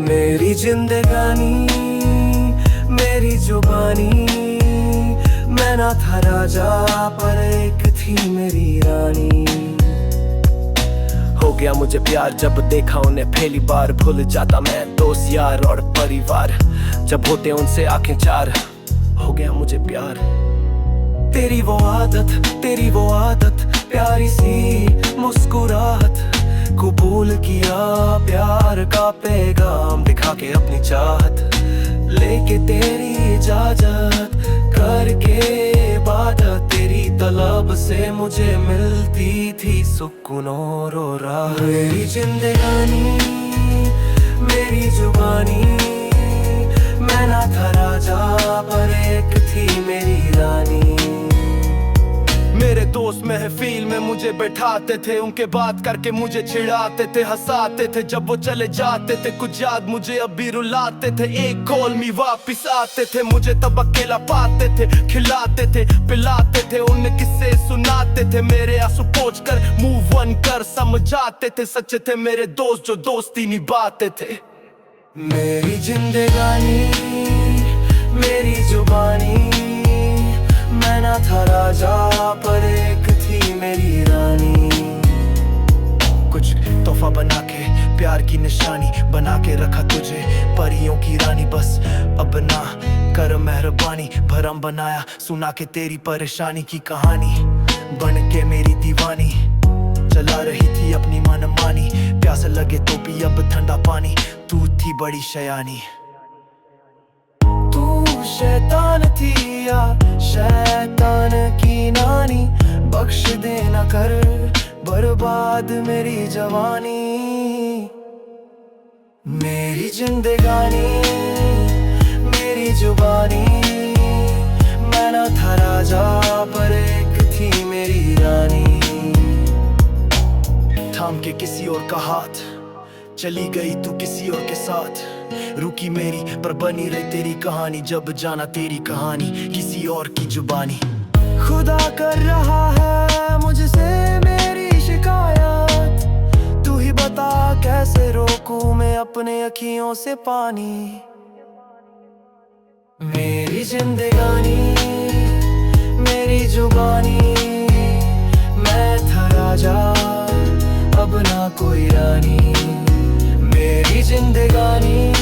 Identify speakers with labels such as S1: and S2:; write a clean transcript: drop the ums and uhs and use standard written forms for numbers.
S1: मेरी जिंदगानी मेरी जुबानी, मैं ना था राजा पर एक थी मेरी रानी। हो गया मुझे प्यार जब देखा उन्हें पहली बार, भूल जाता मैं दोस्त यार और परिवार, जब होते उनसे आंखें चार। हो गया मुझे प्यार, तेरी वो आदत प्यारी सी मुस्कुराहट, कबूल किया प्यार का पैगाम दिखा के अपनी चाहत, लेके तेरी इजाजत करके इबादत, तेरी तलब से मुझे मिलती थी सुकून और राहत। मेरी जिंदगानी मेरी जुबानी, मैं ना था राजा पर एक थी मेरी रानी। मेरे दोस्त महफिल में मुझे बैठाते थे, उनके बात करके मुझे चिढ़ाते थे, हंसाते थे जब वो चले जाते थे, कुछ याद मुझे अब भी रुलाते थे। एक कॉल में वापिस आते थे, मुझे तब अकेला पाते थे, खिलाते थे पिलाते थे, उन्हें किस्से सुनाते थे, मेरे आंसू पोंछ कर मूव ऑन कर समझाते थे, सच्चे थे मेरे दोस्त जो दोस्ती निभाते थे। मेरी जिंदगानी मेरी जुबानी, मैं ना था राजा पर एक थी मेरी रानी। कुछ तोहफा बना के प्यार की निशानी बना के रखा तुझे, परियों की रानी, बस अब ना कर मेहरबानी। भरम बनाया सुना के तेरी परेशानी की कहानी, बन के मेरी दीवानी चला रही थी अपनी मनमानी, प्यास लगे तो भी अब ठंडा पानी, तू थी बड़ी शयानी। तू शैतान थी या शैतान की नानी, बख्श देना कर बर्बाद मेरी जवानी। मेरी जिंदगानी मेरी जुबानी, मैं ना था राजा पर एक थी मेरी रानी। थाम के किसी और का हाथ चली गई तू किसी और के साथ, रुकी मेरी पर बनी रही तेरी कहानी, जब जाना तेरी कहानी किसी और की जुबानी। खुदा कर रहा है मुझसे मेरी शिकायत, तू ही बता कैसे रोकूं मैं अपने अखियों से पानी। मेरी जिंदगानी मेरी जुबानी, मैं था राजा अब ना कोई रानी। मेरी जिंदगानी